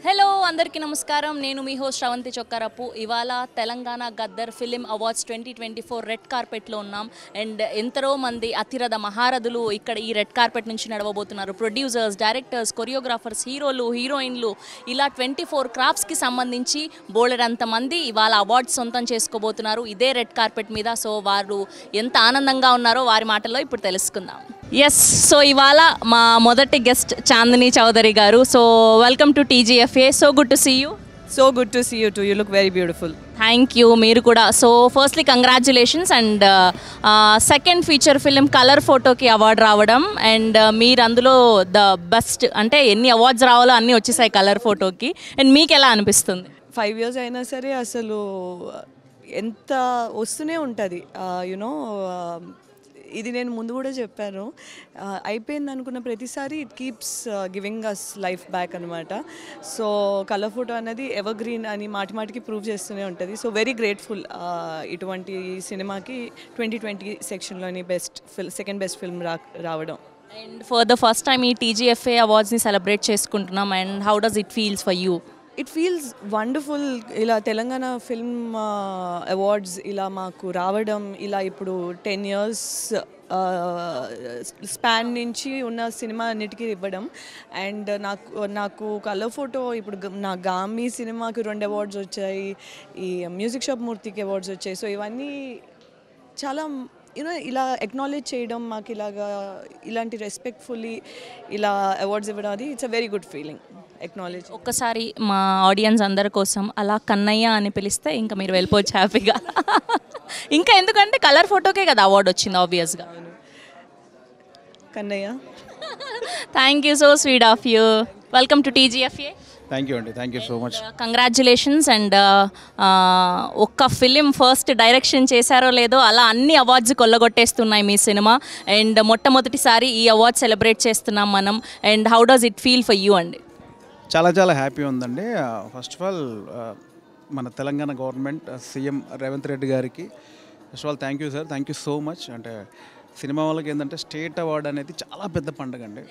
Hello అందరికీ నమస్కారం. నేను మీ హోస్ట్ శ్రవంతి చొక్కారపు. ఇవాళ Telangana Gaddar film awards 2024 red కార్పెట్లో ఉన్నాం. అండ్ ఎంతరో మంది అతిరథ మహారథులు ఇక్కడ ఈ రెడ్ కార్పెట్ నుంచి నడవబోతున్నారు. ప్రొడ్యూసర్స్, డైరెక్టర్స్, కొరియోగ్రాఫర్స్, హీరోలు, హీరోయిన్లు, ఇలా 24 క్రాఫ్ట్స్కి సంబంధించి బోలెడంత మంది ఇవాళ అవార్డ్స్ సొంతం చేసుకోబోతున్నారు ఇదే రెడ్ కార్పెట్ మీద. సో వారు ఎంత ఆనందంగా ఉన్నారో వారి మాటల్లో ఇప్పుడు తెలుసుకుందాం. ఎస్, సో ఇవాళ మా మొదటి guest Chandini Chowdary garu. So welcome to TGFA. So good to see you. So good to see you too. You look very beautiful. Thank you. మీరు కూడా. So firstly congratulations. And second feature film colour ఫోటోకి award రావడం, and మీరు అందులో the best, అంటే ఎన్ని awards రావాలో అన్నీ వచ్చేసాయి కలర్ ఫోటోకి. అండ్ మీకు ఎలా అనిపిస్తుంది? 5 years అయినా సరే అసలు ఎంత వస్తూనే ఉంటుంది యునో. ఇది నేను ముందు కూడా చెప్పాను, అయిపోయింది అనుకున్న ప్రతిసారి it keeps giving us life back అనమాట. సో కలర్ ఫోటో అనేది ఎవర్ గ్రీన్ అని మాటిమాటికి ప్రూవ్ చేస్తూనే ఉంటుంది. సో వెరీ గ్రేట్ఫుల్ ఇటువంటి సినిమాకి 2020 సెక్షన్లోని సెకండ్ బెస్ట్ ఫిల్మ్ రావడం. And for the first time ఈ TGFA అవార్డ్స్ని సెలబ్రేట్ చేసుకుంటున్నాం. And how does it feels for you? It feels wonderful. ఇలా తెలంగాణ ఫిల్మ్ అవార్డ్స్ ఇలా మాకు రావడం, ఇలా ఇప్పుడు 10 years స్పాన్ నుంచి ఉన్న సినిమా అన్నిటికీ ఇవ్వడం. అండ్ నాకు కలర్ ఫోటో ఇప్పుడు నా గామి సినిమాకి 2 అవార్డ్స్ వచ్చాయి, ఈ మ్యూజిక్ షాప్ మూర్తికి అవార్డ్స్ వచ్చాయి. సో ఇవన్నీ చాలా యూనో ఇలా అక్నాలెడ్జ్ చేయడం, మాకు ఇలాంటి రెస్పెక్ట్ఫుల్లీ ఇలా అవార్డ్స్ ఇవ్వడం, అది it's a very good feeling. Acknowledge. ఒక్కసారి మా ఆడియన్స్ అందరి కోసం అలా కన్నయ్య అని పిలిస్తే ఇంకా మీరు వెళ్ళిపోవచ్చు హ్యాపీగా. ఇంకా ఎందుకంటే కలర్ ఫోటోకే కదా అవార్డు వచ్చింది ఆబ్వియస్గా. Kannayya. Thank you, so sweet of you. Welcome to TGFA. Thank you అండి, thank you so much. Congratulations. And ఒక్క ఫిలిం ఫస్ట్ డైరెక్షన్ చేశారో లేదో అలా అన్ని అవార్డ్స్ కొల్లగొట్టేస్తున్నాయి మీ సినిమా. అండ్ మొట్టమొదటిసారి ఈ అవార్డ్ సెలబ్రేట్ చేస్తున్నాం మనం. And how does it feel for you అండి? చాలా చాలా హ్యాపీ ఉందండి. ఫస్ట్ ఆఫ్ ఆల్ మన తెలంగాణ గవర్నమెంట్ సీఎం రేవంత్ రెడ్డి గారికి first of all thank you sir, thank you so much. అంటే సినిమా వాళ్ళకి ఏంటంటే స్టేట్ అవార్డు అనేది చాలా పెద్ద పండుగ అండి,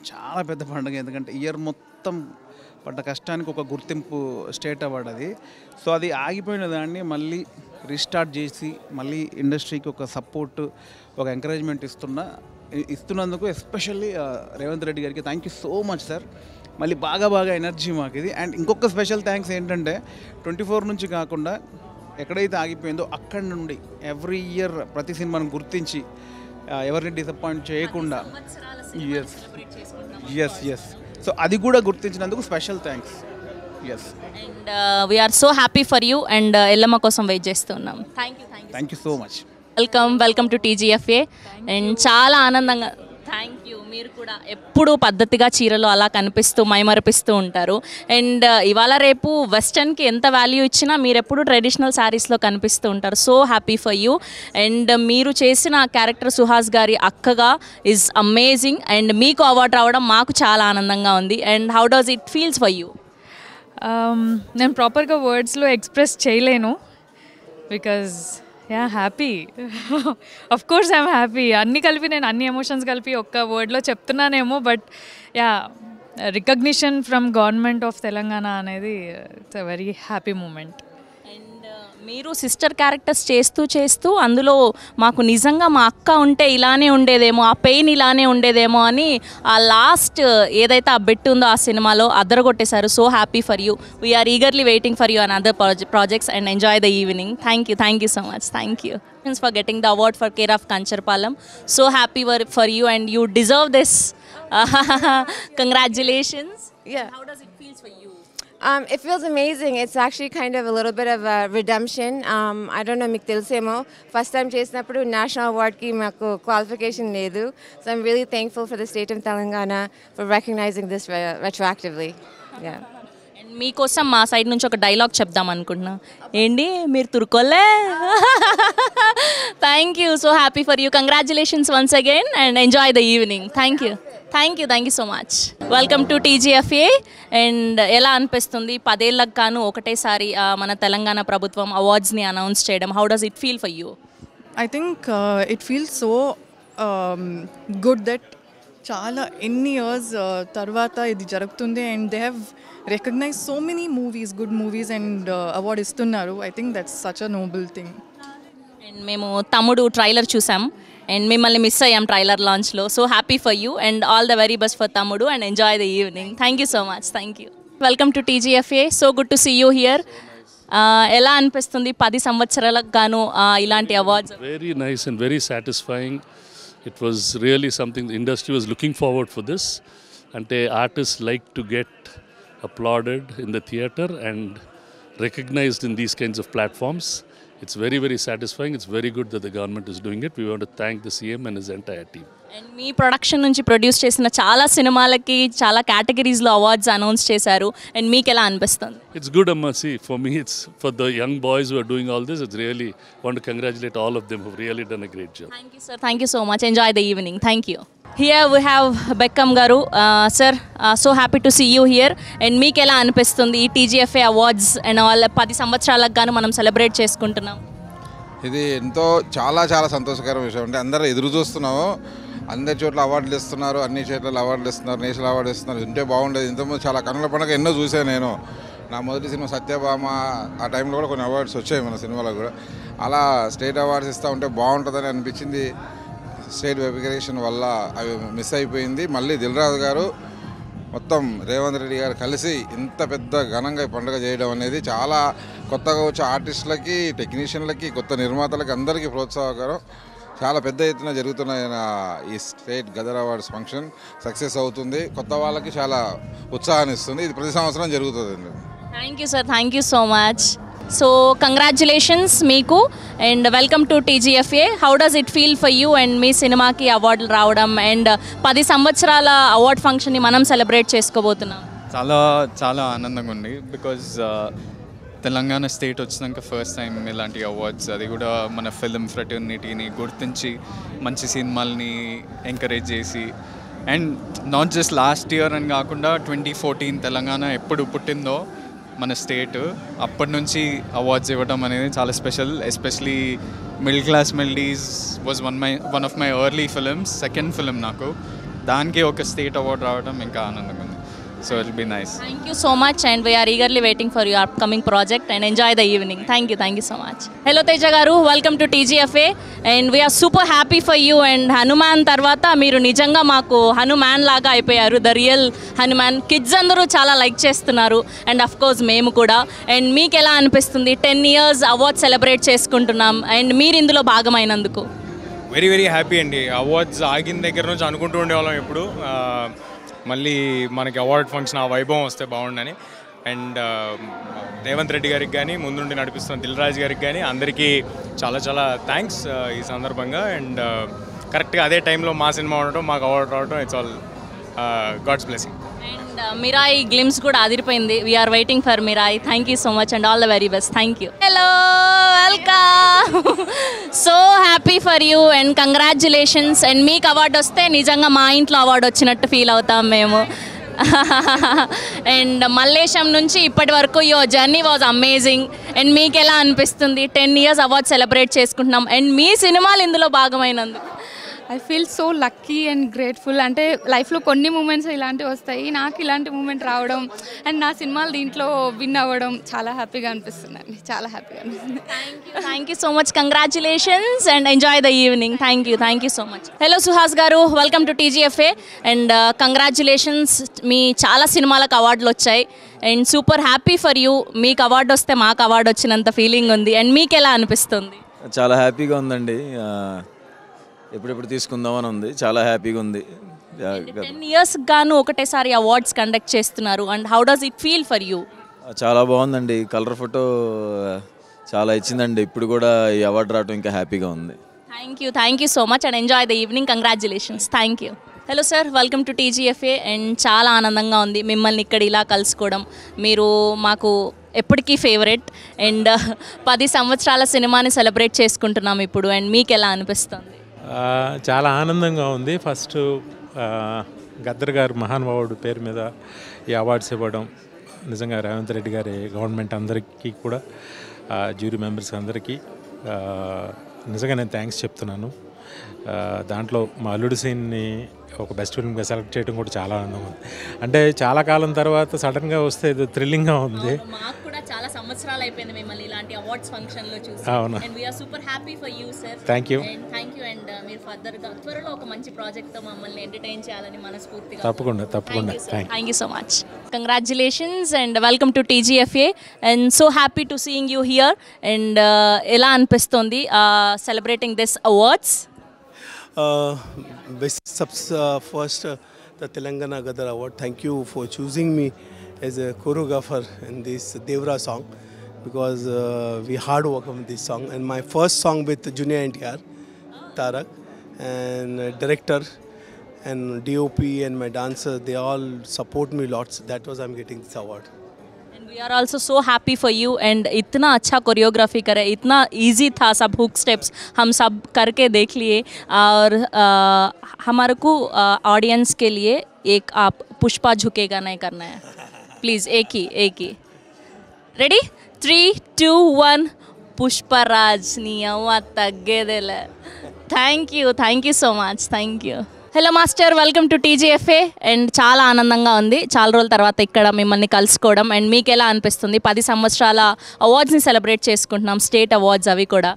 చాలా పెద్ద పండుగ. ఎందుకంటే ఇయర్ మొత్తం పడ్డ కష్టానికి ఒక గుర్తింపు స్టేట్ అవార్డు అది. సో అది ఆగిపోయిన దాన్ని మళ్ళీ రీస్టార్ట్ చేసి మళ్ళీ ఇండస్ట్రీకి ఒక సపోర్ట్, ఒక ఎంకరేజ్మెంట్ ఇస్తున్నందుకు ఎస్పెషల్లీ రేవంత్ రెడ్డి గారికి thank you so much sir. మళ్ళీ బాగా ఎనర్జీ మాకు ఇది. అండ్ ఇంకొక స్పెషల్ థ్యాంక్స్ ఏంటంటే 24 నుంచి కాకుండా ఎక్కడైతే ఆగిపోయిందో అక్కడి నుండి ఎవ్రీ ఇయర్ ప్రతి సినిమాను గుర్తించి ఎవరిని డిసప్పాయింట్ చేయకుండా ఎస్ సో అది కూడా గుర్తించినందుకు special thanks. Yes, and we're so happy for you. And Yellamma కోసం వెయిట్ చేస్తున్నాం. Thank you so much. Welcome to TGFA. And చాలా ఆనందంగా. Thank you. మీరు కూడా ఎప్పుడూ పద్ధతిగా చీరలు అలా కనిపిస్తూ మైమరిపిస్తూ ఉంటారు. అండ్ ఇవాళ రేపు వెస్టర్న్కి ఎంత వాల్యూ ఇచ్చినా మీరు ఎప్పుడు ట్రెడిషనల్ శారీస్లో కనిపిస్తూ ఉంటారు. So happy for you. And మీరు చేసిన క్యారెక్టర్ సుహాస్ గారి అక్కగా ఈజ్ అమేజింగ్. అండ్ మీకు అవార్డు రావడం మాకు చాలా ఆనందంగా ఉంది. And how does it feels for you? నేను ప్రాపర్గా వర్డ్స్లో ఎక్స్ప్రెస్ చేయలేను. Because happy, of course I'm happy. అన్నీ కలిపి నేను అన్ని ఎమోషన్స్ కలిపి ఒక్క వర్డ్లో చెప్తున్నానేమో. But recognition from government of Telangana అనేది it's a very happy moment. And మీరు సిస్టర్ క్యారెక్టర్స్ చేస్తూ అందులో మాకు నిజంగా మా అక్క ఉంటే ఇలానే ఉండేదేమో, ఆ పెయిన్ ఇలానే ఉండేదేమో అని ఆ లాస్ట్ ఏదైతే ఆ బెట్ ఉందో ఆ సినిమాలో అద్దరగొట్టేశారు. So happy for you. We're eagerly waiting for you and other projects and enjoy the evening. Thank you so much. Thank you for getting the award for Care of Kancharpalam. So happy for you and you deserve this. Congratulations. Yeah. How does it feel for you? It feels amazing. It's actually kind of a little bit of a redemption. I don't know, మీకు తెలుసేమో, first time చేసినప్పుడు national అవార్డ్కి మాకు qualification లేదు. So I'm really thankful for the state of Telangana for recognizing this retroactively. Yeah. And మీకోసం మా side నుంచి ఒక dialogue చెప్దాం అనుకుంటున్నా. ఏంటి మీరు తురుకోలే? Thank you. So happy for you. Congratulations once again and enjoy the evening. Thank you so much. Welcome to TGFA. And ఎలా అనిపిస్తుంది 10 ఏళ్ళకు గాను ఒకటేసారి మన తెలంగాణ ప్రభుత్వం అవార్డ్స్ని అనౌన్స్ చేయడం? How does it feel for you? I think it feels so good that చాలా ఎన్ని ఇయర్స్ తర్వాత ఇది జరుగుతుంది. And they have recognize so many movies, good movies, and award istunnaru. I think that's such a noble thing. And మేము Thammudu trailer చూసాం and మిమ్మల్ని miss అయ్యాం trailer లాంచ్లో. So happy for you and all the very best for Thammudu and enjoy the evening. Thank you so much. Thank you. Welcome to TGFA. So good to see you here. ఎలా అనిపిస్తుంది 10 సంవత్సరాలకు గాను ఇలాంటి అవార్డ్స్? Very nice and very satisfying. It was really something the industry was looking forward for this. Ante artists like to get applauded in the theatre and recognized in these kinds of platforms. It's very, very satisfying. It's very good that the government is doing it. We want to thank the CM and his entire team. And me production నుంచి produce చేసిన చాలా సినిమాలకి చాలా కేటగిరీస్లో awards announce చేశారు and మీకు ఎలా అనిపిస్తుంది? It's good, Amma. See, for me, it's for the young boys who are doing all this. It's really want to congratulate all of them who've really done a great job. Thank you sir. Thank you so much. Enjoy the evening. Thank you. Here we have Bekkam గారు. Sir so happy to see you here. And మీకు ఎలా అనిపిస్తుంది ఈ TGFA awards and వాళ్ళ 10 సంవత్సరాలకు గాను మనం celebrate చేసుకుంటున్నాం? ఇది ఎంతో చాలా చాలా సంతోషకరమైన విషయం. అంటే అందరూ ఎదురు చూస్తున్నాము. అందరి చోట్ల అవార్డులు ఇస్తున్నారు, అన్ని చోట్ల అవార్డులు ఇస్తున్నారు, నేషనల్ అవార్డు ఇస్తున్నారు. ఉంటే బాగుండేది. ఇంతకుముందు చాలా కన్నుల పండుగ ఎన్నో చూసాను నేను. నా మొదటి సినిమా సత్యభామ ఆ టైంలో కూడా కొన్ని అవార్డ్స్ వచ్చాయి మన సినిమాలో కూడా. అలా స్టేట్ అవార్డ్స్ ఇస్తూ ఉంటే బాగుంటుందని అనిపించింది. స్టేట్ వెరిఫికేషన్ వల్ల అవి మిస్ అయిపోయింది. మళ్ళీ దిల్రాజు గారు మొత్తం రేవంత్ రెడ్డి గారు కలిసి ఇంత పెద్ద ఘనంగా ఈ పండుగ చేయడం అనేది చాలా కొత్తగా వచ్చే ఆర్టిస్టులకి, టెక్నీషియన్లకి, కొత్త నిర్మాతలకి అందరికీ ప్రోత్సాహకరం. చాలా పెద్ద ఎత్తున జరుగుతున్న ఈ state Gaddar awards function success అవుతుంది. కొత్త వాళ్ళకి చాలా ఉత్సాహాన్ని ఇస్తుంది. ఇది ప్రతి సంవత్సరం జరుగుతుంది. Thank you sir. Thank you so much. So congratulations మీకు and welcome to TGFA. How does it feel for you and మీ సినిమాకి అవార్డులు రావడం అండ్ 10 సంవత్సరాల అవార్డ్ ఫంక్షన్ని మనం సెలబ్రేట్ చేసుకోబోతున్నాం? చాలా చాలా ఆనందంగా ఉంది. బికాజ్ తెలంగాణ స్టేట్ వచ్చినాక ఫస్ట్ టైం ఇలాంటి అవార్డ్స్, అది కూడా మన ఫిల్మ్ ఫ్రెటర్నిటీని గుర్తించి మంచి సినిమాల్ని ఎంకరేజ్ చేసి, and not just last year అని కాకుండా 2014 తెలంగాణ ఎప్పుడు పుట్టిందో మన స్టేట్, అప్పటి నుంచి అవార్డ్స్ ఇవ్వడం అనేది చాలా special. Especially middle class melodies was one of my early films, second film నాకు. దానికి ఒక స్టేట్ అవార్డ్ రావడం ఇంకా ఆనందంగా ఉంది. So it'll be nice. Thank you so much and we are eagerly waiting for your upcoming project and enjoy the evening. Thank you so much. Hello Teja garu, welcome to TGFA and we are super happy for you and Hanuman tarvata మీరు నిజంగా మాకు హనుమాన్ లాగా అయిపోయారు. The real Hanuman. Kids అందరూ చాలా like చేస్తున్నారు and of course మేము కూడా. అండ్ మీకు ఎలా అనిపిస్తుంది 10 years అవార్డ్ సెలబ్రేట్ చేసుకుంటున్నాం అండ్ మీరు ఇందులో భాగమైనందుకు? వెరీ వెరీ హ్యాపీ అండి. అవార్డ్స్ ఆగిన దగ్గర నుంచి అనుకుంటూ ఉండేవాళ్ళం ఎప్పుడు మళ్ళీ మనకి అవార్డ్ ఫంక్షన్ ఆ వైభవం వస్తే బాగుండని. అండ్ రేవంత్ రెడ్డి గారికి కానీ, ముందుండి నడిపిస్తున్న దిల్రాజ్ గారికి కానీ అందరికీ చాలా చాలా థ్యాంక్స్ ఈ సందర్భంగా. అండ్ కరెక్ట్గా అదే టైంలో మా సినిమా ఉండటం, మాకు అవార్డు రావడం, it's all God's blessing. And Mirai glimpse కూడా అదిరిపోయింది. We are waiting for Mirai. Thank you so much and all the very best. Thank you. Hello, welcome. So happy for you and congratulations. And మీకు award వస్తే నిజంగా మా ఇంట్లో award వచ్చినట్టు feel అవుతాం మేము. అండ్ మల్లేశం నుంచి ఇప్పటి వరకు your journey was amazing. And మీకు ఎలా అనిపిస్తుంది 10 years అవార్డ్ సెలబ్రేట్ చేసుకుంటున్నాం అండ్ మీ సినిమాలు ఇందులో భాగమైనందుకు? I feel so lucky and grateful. అంటే లైఫ్లో కొన్ని మూమెంట్స్ ఇలాంటివి వస్తాయి, నాకు ఇలాంటి మూమెంట్ రావడం అండ్ నా సినిమాలు దీంట్లో విన్ అవ్వడం చాలా హ్యాపీగా అనిపిస్తుందండి. చాలా హ్యాపీగా అనిపిస్తుంది. Thank you so much. Congratulations and enjoy the evening. Thank you so much. Hello Suhas గారు, welcome to TGFA and congratulations. మీ చాలా సినిమాలకు అవార్డులు వచ్చాయి and super happy for you. మీకు అవార్డు వస్తే మాకు అవార్డు వచ్చినంత ఫీలింగ్ ఉంది అండ్ మీకు ఎలా అనిపిస్తుంది? చాలా హ్యాపీగా ఉందండి. ఎప్పుడెప్పుడు తీసుకుందామని ఉంది. చాలా హ్యాపీగా ఉంది. 10 years గాను ఒకటేసారి అవార్డ్స్ కండక్ట్ చేస్తున్నారు and how does it feel for you? చాలా బాగుందండి. కలర్ ఫోటో చాలా ఇచ్చిందండి. ఇప్పుడు కూడా ఈ అవార్డు రావడం ఇంకా హ్యాపీగా ఉంది. Thank you so much and enjoy the evening. Congratulations. Thank you. Hello sir, welcome to TGFA and చాలా ఆనందంగా ఉంది మిమ్మల్ని ఇక్కడ ఇలా కలుసుకోవడం. మీరు మాకు ఎప్పటికీ ఫేవరెట్ అండ్ 10 సంవత్సరాల సినిమాని సెలబ్రేట్ చేసుకుంటున్నాం ఇప్పుడు అండ్ మీకు ఎలా అనిపిస్తుంది? చాలా ఆనందంగా ఉంది. ఫస్ట్ గద్దర్ గారు మహానుభావుడు పేరు మీద ఈ అవార్డ్స్ ఇవ్వడం నిజంగా రేవంత్ రెడ్డి గారి గవర్నమెంట్ అందరికీ కూడా, జ్యూరీ మెంబర్స్ అందరికీ నిజంగా నేను థ్యాంక్స్ చెప్తున్నాను. దాంట్లో మా అల్లుడు సీన్ని ఒక బెస్ట్ ఫిల్మ్గా సెలెక్ట్ చేయడం కూడా చాలా ఆనందంగా ఉంది. అంటే చాలా కాలం తర్వాత సడన్గా వస్తే ఇది థ్రిల్లింగ్గా ఉంది. మాకు కూడా చాలా సంవత్సరాలు అయిపోయింది మిమ్మల్ని ఇలాంటి అవార్డ్స్ ఫంక్షన్లో చూసి. అవును. And we are super happy for you sir. Thank you. And thank you. And మీరు ఫర్దర్గా త్వరలో ఒక మంచి ప్రాజెక్ట్తో మమ్మల్ని ఎంటర్టైన్ చేయాలని మనస్ఫూర్తిగా. తప్పకుండా. Thank you so much. Congratulations and welcome to TGFA. And so happy to seeing you here. And ఎలా అనిపిస్తుంది celebrating this awards? First, the Telangana Gaddar Award. Thank you for choosing me as a choreographer in this Devra song, because we hard work on this song. And my first song with Junior NTR, Tarak, and director and DOP and my dancer, they all support me lots. That was I'm getting this award. We are also so happy for you. And इतना अच्छा choreography करे, इतना easy था, सब hook steps हम सब करके देख लिए. और हमारे को ऑडियंस के लिए एक आप पुष्पा झुकेगा नहीं करना है प्लीज़. एक ही रेडी 3, 2, 1 पुष्पराज नियमा तग्गेदेल. Thank you so much. Thank you. Hello master, welcome to TGFA. And చాలా ఆనందంగా ఉంది చాలా రోజుల తర్వాత ఇక్కడ మిమ్మల్ని కలుసుకోవడం. అండ్ మీకు ఎలా అనిపిస్తుంది? 10 సంవత్సరాల అవార్డ్స్ని సెలబ్రేట్ చేసుకుంటున్నాం, స్టేట్ అవార్డ్స్ అవి కూడా.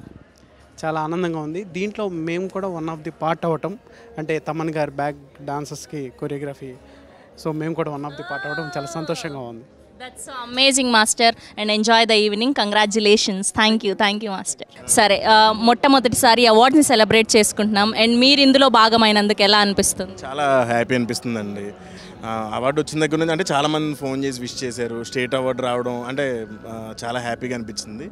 చాలా ఆనందంగా ఉంది. దీంట్లో మేము కూడా వన్ ఆఫ్ ది పార్ట్ అవ్వటం, అంటే తమన్ గారి బ్యాక్ డాన్సర్స్కి కొరియోగ్రఫీ, సో మేము కూడా వన్ ఆఫ్ ది పార్ట్ అవ్వడం చాలా సంతోషంగా ఉంది. That's amazing master. And enjoy the evening. Congratulations. Thank you master. సరే, మొట్టమొదటిసారి అవార్డ్ని సెలబ్రేట్ చేసుకుంటున్నాం. అండ్ మీరు ఇందులో భాగమైనందుకు ఎలా అనిపిస్తుంది? చాలా హ్యాపీ అనిపిస్తుందండి. అవార్డు వచ్చిన దగ్గర నుంచి అంటే చాలామంది ఫోన్ చేసి విష్ చేశారు. స్టేట్ అవార్డు రావడం అంటే చాలా హ్యాపీగా అనిపించింది.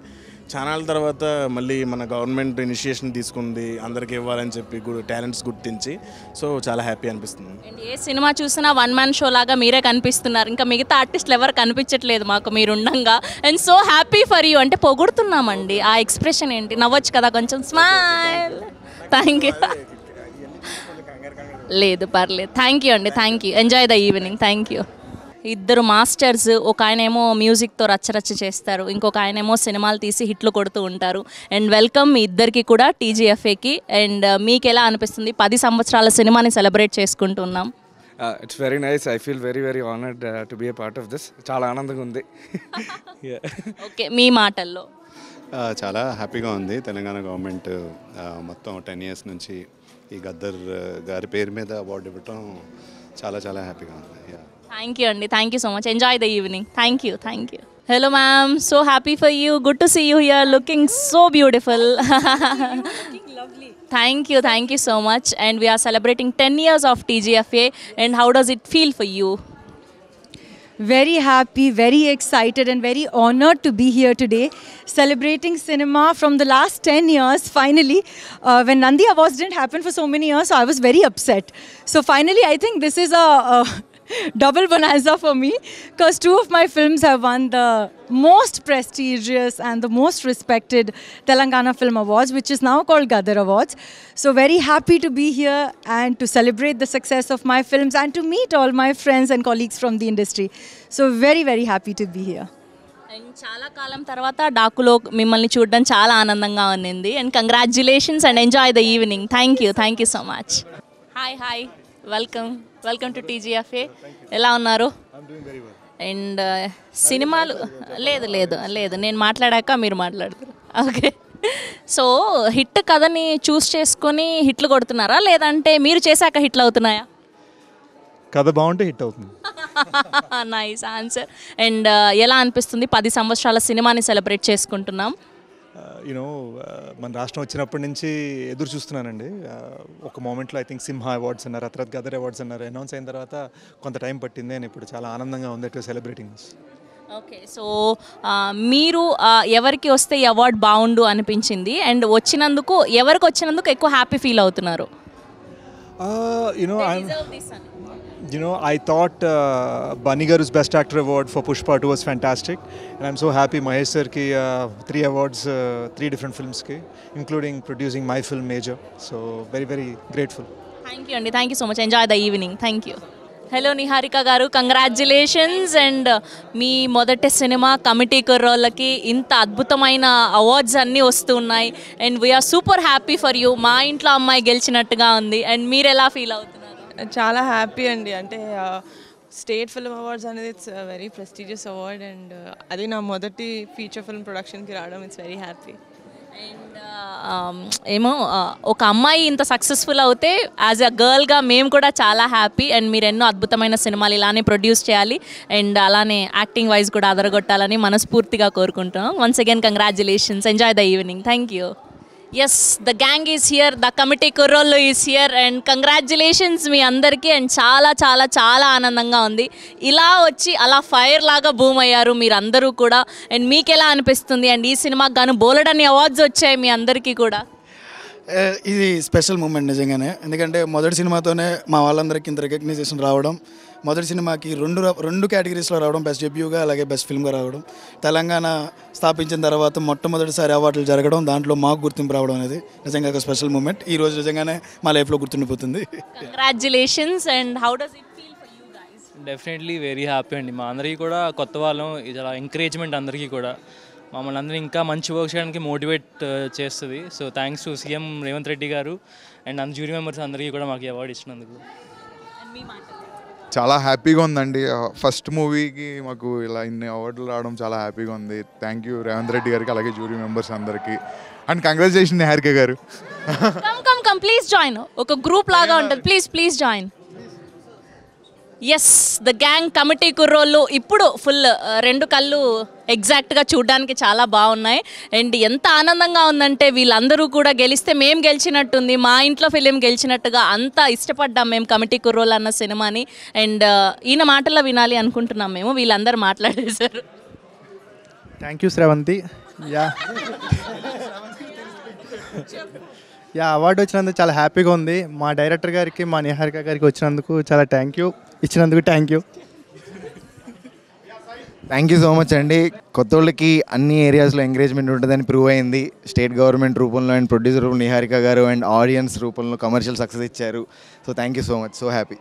ఛానల్ తర్వాత మళ్ళీ మన గవర్నమెంట్ ఇనిషియేషన్ తీసుకుంది అందరికి ఇవ్వాలని చెప్పి టాలెంట్స్ గుర్తించి, సో చాలా హ్యాపీ అనిపిస్తుంది. అండ్ ఏ సినిమా చూసినా వన్ మ్యాన్ షో లాగా మీరే కనిపిస్తున్నారు. ఇంకా మిగతా ఆర్టిస్టులు ఎవరు కనిపించట్లేదు మాకు మీరు ఉండంగా. And so happy for you. అంటే పొగుడుతున్నామండి. ఆ ఎక్స్ప్రెషన్ ఏంటి? నవ్వచ్చు కదా కొంచెం. స్మైల్. Thank you. లేదు పర్లేదు. థ్యాంక్ యూ అండి. Thank you. Enjoy the evening. Thank you. ఇద్దరు మాస్టర్స్, ఒక ఆయనేమో మ్యూజిక్తో రచ్చరచ్చ చేస్తారు, ఇంకొక ఆయనేమో సినిమాలు తీసి హిట్లు కొడుతూ ఉంటారు. అండ్ వెల్కమ్ మీ ఇద్దరికి కూడా TGFAకి. అండ్ మీకు ఎలా అనిపిస్తుంది? 10 సంవత్సరాల సినిమాని సెలబ్రేట్ చేసుకుంటున్నాం. It's very nice. I feel very honoured to be A part of this. చాలా ఆనందంగా ఉంది. ఓకే, మీ మాటల్లో. చాలా హ్యాపీగా ఉంది. తెలంగాణ గవర్నమెంట్ మొత్తం 10 years నుంచి ఈ గద్దర్ గారి పేరు మీద అవార్డు ఇవ్వటం చాలా హ్యాపీగా ఉంది. థ్యాంక్ యూ అండి. Thank you so much. Enjoy the evening. Thank you. Hello ma'am, so happy for you. Good to see you here, looking so beautiful. Thank you so much. And we are celebrating 10 years of TGFA. And how does it feel for you? Very happy, very excited and very honored to be here today, celebrating cinema from the last 10 years. Finally, when Nandi Awards didn't happen for so many years, so I was very upset. So finally, I think this is a double bonanza for me, because 2 of my films have won the most prestigious and the most respected Telangana Film Awards, which is now called Gaddar Awards. So very happy to be here and to celebrate the success of my films and to meet all my friends and colleagues from the industry. So very happy to be here. And చాలా కాలం తర్వాత డాకులో మిమ్మల్ని చూడడం చాలా ఆనందంగా ఉంది. And congratulations and enjoy the evening. Thank you so much. Hi, welcome to TGFA. ఎలా ఉన్నారు? And సినిమాలు లేదు నేను మాట్లాడాక మీరు మాట్లాడతారు. ఓకే, సో హిట్ కథని చూస్ చేసుకొని హిట్లు కొడుతున్నారా, లేదంటే మీరు చేశాక హిట్లు అవుతున్నాయా? కథ బాగుంటే హిట్ అవుతుంది. Nice answer. అండ్ ఎలా అనిపిస్తుంది? 10 సంవత్సరాల సినిమాని సెలబ్రేట్ చేసుకుంటున్నాం. మన రాష్ట్రం వచ్చినప్పటి నుంచి ఎదురు చూస్తున్నానండి. ఒక మూమెంట్లో ఐ థింక్ సింహ అవార్డ్స్ అన్నారు, ఆ తర్వాత గదర్ అవార్డ్స్ అన్నారు. అనౌన్స్ అయిన తర్వాత కొంత టైం పట్టింది అని ఇప్పుడు చాలా ఆనందంగా ఉంది to celebrating this. Okay, so మీరు ఎవరికి వస్తే ఈ అవార్డు బాగుండు అనిపించింది? అండ్ ఎవరికి వచ్చినందుకు ఎక్కువ హ్యాపీ ఫీల్ అవుతున్నారు? I thought Bunny Garu's Best Actor Award for Pushpa 2 was fantastic, and I'm so happy Mahesh sir ki 3 awards, 3 different films ki, including producing my film Major. So very grateful. Thank you, Andy. Thank you so much. Enjoy the evening. Thank you. Hello Niharika గారు, congratulations. And మీ మొదటి cinema committee కుర్రోళ్ళకి ఇంత అద్భుతమైన awards అన్నీ వస్తున్నాయి. And we are super happy for you. మా ఇంట్లో అమ్మాయి గెలిచినట్టుగా ఉంది. అండ్ మీరు ఎలా ఫీల్ అవుతున్నారు? చాలా హ్యాపీ అండి. అంటే స్టేట్ ఫిల్మ్ అవార్డ్స్ అనేది it's very prestigious award. And అది నా మొదటి ఫీచర్ ఫిల్మ్ ప్రొడక్షన్కి రావడం ఇట్స్ వెరీ హ్యాపీ. అండ్ ఏమో ఒక అమ్మాయి ఇంత సక్సెస్ఫుల్ అవుతే యాజ్ అ గర్ల్గా మేము కూడా చాలా హ్యాపీ. అండ్ మీరు ఎన్నో అద్భుతమైన సినిమాలు ఇలానే ప్రొడ్యూస్ చేయాలి అండ్ అలానే యాక్టింగ్ వైజ్ కూడా అదరగొట్టాలని మనస్ఫూర్తిగా కోరుకుంటున్నాం. Once again congratulations. Enjoy the evening. Thank you. Yes, the gang is here, the committee Kurrollu is here. And congratulations మీ అందరికీ. అండ్ చాలా చాలా చాలా ఆనందంగా ఉంది. ఇలా వచ్చి అలా ఫైర్ లాగా బూమ్ అయ్యారు మీరు అందరూ కూడా. అండ్ మీకు ఎలా అనిపిస్తుంది? అండ్ ఈ సినిమాకి గాను బోలెడన్ని అవార్డ్స్ వచ్చాయి మీ అందరికీ కూడా. ఇది స్పెషల్ మూమెంట్ నిజంగానే. ఎందుకంటే మొదటి సినిమాతోనే మా వాళ్ళందరికీ ఇంత రికగ్నైజేషన్ రావడం, మొదటి సినిమాకి రెండు కేటగిరీస్లో రావడం, బెస్ట్ డెబ్యూగా అలాగే బెస్ట్ ఫిల్మ్గా రావడం, తెలంగాణ స్థాపించిన తర్వాత మొట్టమొదటిసారి అవార్డులు జరగడం, దాంట్లో మాకు గుర్తింపు రావడం అనేది నిజంగా ఒక స్పెషల్ మూమెంట్. ఈ రోజు నిజంగానే మా లైఫ్లో గుర్తుండిపోతుంది. Congratulations. And how does it feel for you guys? Definitely very happy అండి. మా అందరికీ కూడా కొత్త వాళ్ళం, ఇలా ఎంకరేజ్మెంట్ అందరికీ కూడా మమ్మల్ని అందరినీ ఇంకా మంచి వర్క్ చేయడానికి మోటివేట్ చేస్తుంది. So thanks to CM Revanth Reddy garu and అందరు జ్యూరీ మెంబర్స్ అందరికీ కూడా మాకు అవార్డు ఇచ్చినందుకు. చాలా హ్యాపీగా ఉందండి. ఫస్ట్ మూవీకి మాకు ఇలా ఇన్ని అవార్డులు రావడం చాలా హ్యాపీగా ఉంది. థ్యాంక్ యూ రేవంత్ రెడ్డి గారికి, అలాగే జ్యూరీ మెంబర్స్ అందరికీ. And congratulation Niharika garu. Come please join. ఒక గ్రూప్ లాగా ఉంటుంది. Please join. Yes, the gang committee Kurrollu ఇప్పుడు ఫుల్ రెండు కళ్ళు ఎగ్జాక్ట్గా చూడడానికి చాలా బాగున్నాయి. అండ్ ఎంత ఆనందంగా ఉందంటే వీళ్ళందరూ కూడా గెలిస్తే మేము గెలిచినట్టుంది, మా ఇంట్లో ఫిలిం గెలిచినట్టుగా అంత ఇష్టపడ్డాం మేము కమిటీ కుర్రోళ్ళు అన్న సినిమాని. అండ్ ఈయన మాటల్లో వినాలి అనుకుంటున్నాం మేము. వీళ్ళందరూ మాట్లాడేశారు. Thank you Sravanthi. అవార్డు వచ్చినందుకు చాలా హ్యాపీగా ఉంది. మా డైరెక్టర్ గారికి, మా నిహారిక గారికి వచ్చినందుకు చాలా థ్యాంక్ యూ. ఇచ్చినందుకు thank you. Thank you so much అండి. కొత్త వాళ్ళకి అన్ని ఏరియాస్లో ఎంకరేజ్మెంట్ ఉంటుందని ప్రూవ్ అయింది. స్టేట్ గవర్నమెంట్ రూపంలో అండ్ ప్రొడ్యూసర్ రూపంలో నిహారిక గారు అండ్ ఆడియన్స్ రూపంలో కమర్షియల్ సక్సెస్ ఇచ్చారు. So thank you so much. So happy.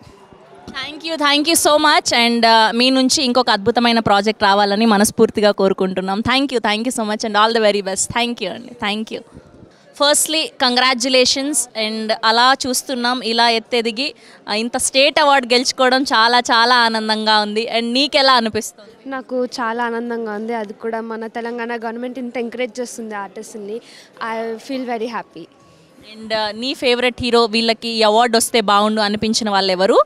Thank you so much. And మీ నుంచి ఇంకొక అద్భుతమైన ప్రాజెక్ట్ రావాలని మనస్ఫూర్తిగా కోరుకుంటున్నాం. Thank you so much and all the very best. Thank you అండి. Thank you. Firstly congratulations. And అలా చూస్తున్నాం ఇలా ఎత్తెదిగి ఇంత స్టేట్ అవార్డు గెలుచుకోవడం చాలా చాలా ఆనందంగా ఉంది. అండ్ నీకెలా అనిపిస్తుంది? నాకు చాలా ఆనందంగా ఉంది. అది కూడా మన తెలంగాణ గవర్నమెంట్ ఇంత ఎంకరేజ్ చేస్తుంది ఆర్టిస్ట్ని. I feel very happy. And నీ ఫేవరెట్ హీరో, వీళ్ళకి ఈ అవార్డు వస్తే బాగుండు అనిపించిన వాళ్ళు ఎవరు?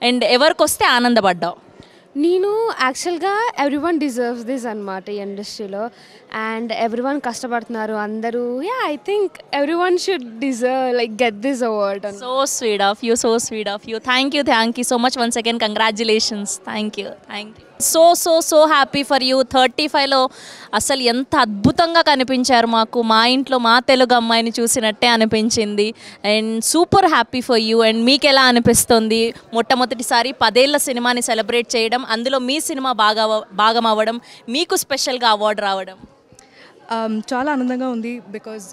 అండ్ ఎవరికి వస్తే ఆనందపడ్డావు? నేను యాక్చువల్గా ఎవ్రీవన్ డిజర్వ్స్ దిస్ అనమాట ఈ ఇండస్ట్రీలో. అండ్ ఎవ్రీవన్ కష్టపడుతున్నారు అందరూ. I think everyone should deserve like get this award. So sweet of you. Thank you so much once again. Congratulations. Thank you. So happy for you. 35లో అసలు ఎంత అద్భుతంగా కనిపించారు మాకు. మా ఇంట్లో మా తెలుగు అమ్మాయిని చూసినట్టే అనిపించింది. And super happy for you. And మీకు ఎలా అనిపిస్తుంది మొట్టమొదటిసారి 10 ఏళ్ల సినిమాని సెలబ్రేట్ చేయడం, అందులో మీ సినిమా భాగం అవ్వడం, మీకు స్పెషల్గా అవార్డు రావడం? చాలా ఆనందంగా ఉంది. బికాజ్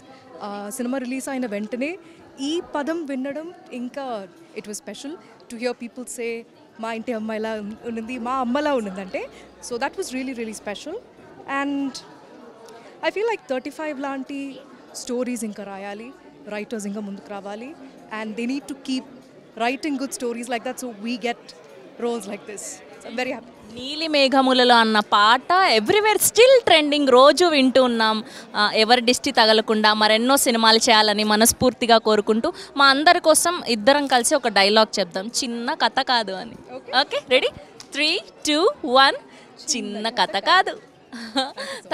సినిమా రిలీజ్ అయిన వెంటనే ఈ పదం వినడం ఇంకా it was special to hear people say మా ఇంటి అమ్మాయిలా ఉన్నది, మా అమ్మలా ఉన్నదంటే. So that was really special. And I feel like 35 లాంటి స్టోరీస్ ఇంకా రాయాలి, రైటర్స్ ఇంకా ముందుకు రావాలి. And they need to keep writing good stories like that so we get roles like this. So very happy. నీలి మేఘములలో అన్న పాట ఎవ్రీవేర్ స్టిల్ ట్రెండింగ్. రోజు వింటూ ఉన్నాం. ఎవరి దిష్టి తగలకుండా మరెన్నో సినిమాలు చేయాలని మనస్ఫూర్తిగా కోరుకుంటూ మా అందరి కోసం ఇద్దరం కలిసి ఒక డైలాగ్ చెప్దాం. చిన్న కథ కాదు అని. Okay, ready? 3, 2, 1. చిన్న కథ కాదు.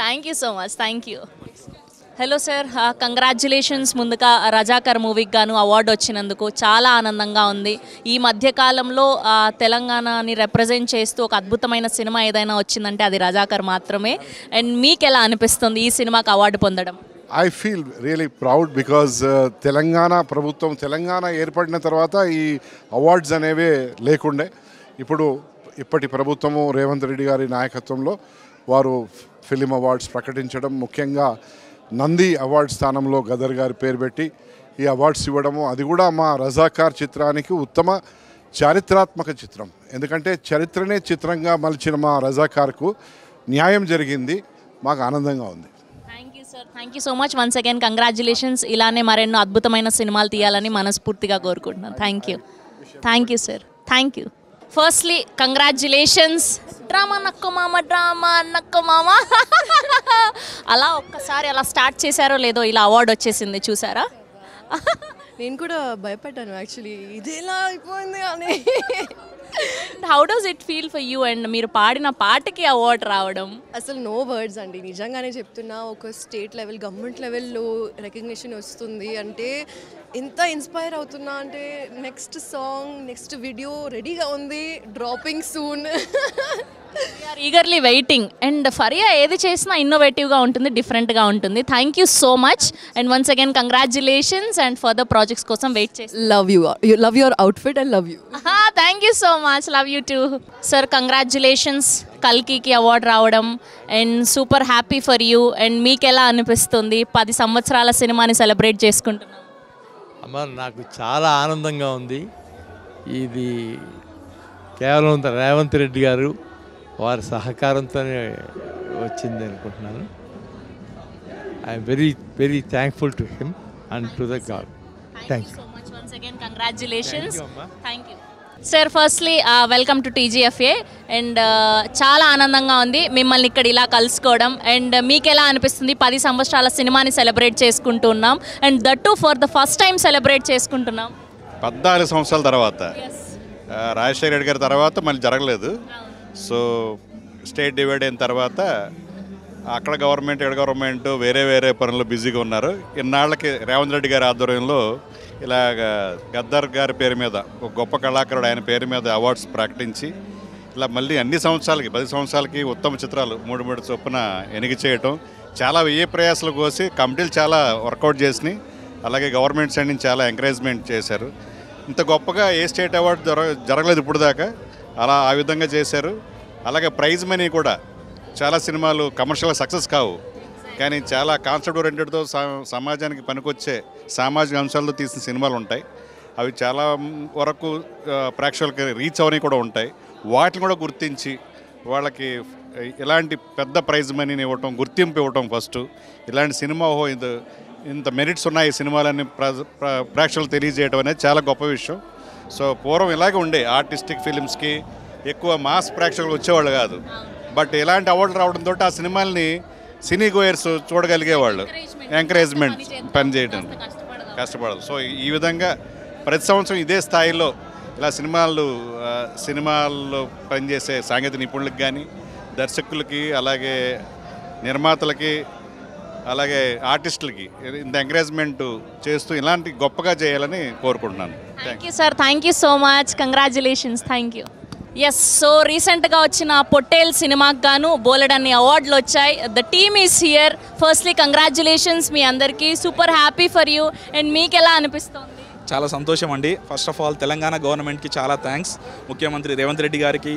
Thank you so much. Thank you. Hello sir, congratulations. ముందుగా రజాకర్ మూవీకి గాను అవార్డు వచ్చినందుకు చాలా ఆనందంగా ఉంది. ఈ మధ్యకాలంలో తెలంగాణని రిప్రజెంట్ చేస్తూ ఒక అద్భుతమైన సినిమా ఏదైనా వచ్చిందంటే అది రజాకర్ మాత్రమే. అండ్ మీకు ఎలా అనిపిస్తుంది ఈ సినిమాకి అవార్డు పొందడం? I feel really proud because Telangana ప్రభుత్వం, తెలంగాణ ఏర్పడిన తర్వాత ఈ అవార్డ్స్ అనేవే లేకుండే. ఇప్పటి ప్రభుత్వము రేవంత్ రెడ్డి గారి నాయకత్వంలో వారు ఫిలిం అవార్డ్స్ ప్రకటించడం, ముఖ్యంగా నంది అవార్డ్ స్థానంలో గదర్ గారి పేరు పెట్టి ఈ అవార్డ్స్ ఇవ్వడము, అది కూడా మా రజాకార్ చిత్రానికి ఉత్తమ చారిత్రాత్మక చిత్రం. ఎందుకంటే చరిత్రనే చిత్రంగా మలిచిన మా రజాకార్కు న్యాయం జరిగింది. మాకు ఆనందంగా ఉంది. Thank you so much once again congratulations. ఇలానే మరెన్నో అద్భుతమైన సినిమాలు తీయాలని మనస్ఫూర్తిగా కోరుకుంటున్నాను. Thank you sir. Thank you. Firstly congratulations. Drama నక్కో మామ అలా ఒక్కసారి అలా స్టార్ట్ చేశారో లేదో ఇలా అవార్డు వచ్చేసింది చూసారా? నేను కూడా భయపడ్డాను యాక్చువల్లీ, ఇదేలా అయిపోయింది అని. How does it feel for you? And మీరు పాడిన పాటకి అవార్డు రావడం అసలు నో వర్డ్స్ అండి, నిజంగానే చెప్తున్నా. ఒక స్టేట్ లెవెల్, గవర్నమెంట్ లెవెల్లో రికగ్నిషన్ వస్తుంది అంటే ఎంత ఇన్స్పైర్ అవుతున్నా అంటే నెక్స్ట్ సాంగ్, నెక్స్ట్ వీడియో రెడీగా ఉంది, dropping soon. We're eagerly waiting. And Faria ఏది చేసినా ఇన్నోవేటివ్గా ఉంటుంది, డిఫరెంట్గా ఉంటుంది. Thank you so much and once again congratulations and further projects కోసం వెయిట్ చేసి love your outfit and love you. Thank you so much. Love you too sir. Congratulations కల్కికి award రావడం and super happy for you. And మీకు ఎలా అనిపిస్తుంది 10 సంవత్సరాల సినిమాని celebrate చేసుకుంటున్నాం? అమ్మ నాకు చాలా ఆనందంగా ఉంది. ఇది కేవలం రేవంత్ రెడ్డి గారు వారి సహకారంతోనే వచ్చింది అనుకుంటున్నాను. I'm very very thankful to him and to the god. Thank you. Once again, congratulations. Thank you. Sir firstly welcome to TGFA. And చాలా ఆనందంగా ఉంది మిమ్మల్ని ఇక్కడ ఇలా కలుసుకోవడం. అండ్ మీకు ఎలా అనిపిస్తుంది 10 సంవత్సరాల సినిమాని సెలబ్రేట్ చేసుకుంటున్నాం and that to for the first time celebrate చేసుకుంటున్నాం 14 సంవత్సరాల తర్వాత. రాజశేఖర రెడ్డి గారి తర్వాత మళ్ళీ జరగలేదు. సో స్టేట్ డివైడ్ అయిన తర్వాత అక్కడ గవర్నమెంట్ ఇక్కడ గవర్నమెంట్ వేరే వేరే పనులు బిజీగా ఉన్నారు. ఇన్నాళ్ళకి రేవంత్ రెడ్డి గారి ఆధ్వర్యంలో ఇలాగ గద్దర్ గారి పేరు మీద ఒక గొప్ప కళాకారుడు ఆయన పేరు మీద అవార్డ్స్ ప్రకటించి ఇలా మళ్ళీ అన్ని సంవత్సరాలకి 10 సంవత్సరాలకి ఉత్తమ చిత్రాలు 3 చొప్పున ఎన్నిక చేయటం, చాలా వ్యయ ప్రయాసాలు కోసి కమిటీలు చాలా వర్కౌట్ చేసినాయి. అలాగే గవర్నమెంట్ సైడ్ నుంచి చాలా ఎంకరేజ్మెంట్ చేశారు. ఇంత గొప్పగా ఏ స్టేట్ అవార్డు జరగలేదు ఇప్పుడు దాకా. అలా ఆ విధంగా చేశారు. అలాగే ప్రైజ్ మనీ కూడా చాలా సినిమాలు కమర్షియల్గా సక్సెస్ కావు, కానీ చాలా కాన్సెప్ట్ ఓరియంటెడ్తో సమాజానికి పనికొచ్చే సామాజిక అంశాలతో తీసిన సినిమాలు ఉంటాయి. అవి చాలా వరకు ప్రేక్షకులకి రీచ్ అవని కూడా ఉంటాయి. వాటిని కూడా గుర్తించి వాళ్ళకి ఇలాంటి పెద్ద ప్రైజ్ మనీని ఇవ్వటం, గుర్తింపు ఇవ్వటం ఫస్ట్. ఇలాంటి సినిమా ఇంత మెరిట్స్ ఉన్నాయి ఈ సినిమాలన్నీ ప్రేక్షకులు తెలియజేయడం అనేది చాలా గొప్ప విషయం. సో పూర్వం ఇలాగే ఉండే ఆర్టిస్టిక్ ఫిలిమ్స్కి ఎక్కువ మాస్ ప్రేక్షకులు వచ్చేవాళ్ళు కాదు. బట్ ఇలాంటి అవార్డులు రావడంతో ఆ సినిమాల్ని సినీ గోయర్స్ చూడగలిగేవాళ్ళు. ఎంకరేజ్మెంట్ పనిచేయడం కష్టపడదు. సో ఈ విధంగా ప్రతి సంవత్సరం ఇదే స్థాయిలో ఇలా సినిమాల్లో పనిచేసే సాంకేతిక నిపుణులకు కానీ, దర్శకులకి, అలాగే నిర్మాతలకి, అలాగే ఆర్టిస్టులకి ఇంత ఎంకరేజ్మెంట్ చేస్తూ ఇలాంటి గొప్పగా చేయాలని కోరుకుంటున్నాను. Thank you sir. Thank you so much. Congratulations. Thank you. Yes, so రీసెంట్గా వచ్చిన పొట్టేల్ సినిమాకి గాను బోలెడన్ని అవార్డులు వచ్చాయి. The team is here. Firstly congratulations మీ అందరికీ. Super happy for you. And మీకు ఎలా అనిపిస్తుంది? చాలా సంతోషం అండి. ఫస్ట్ ఆఫ్ ఆల్ తెలంగాణ గవర్నమెంట్కి చాలా థ్యాంక్స్. ముఖ్యమంత్రి రేవంత్ రెడ్డి గారికి,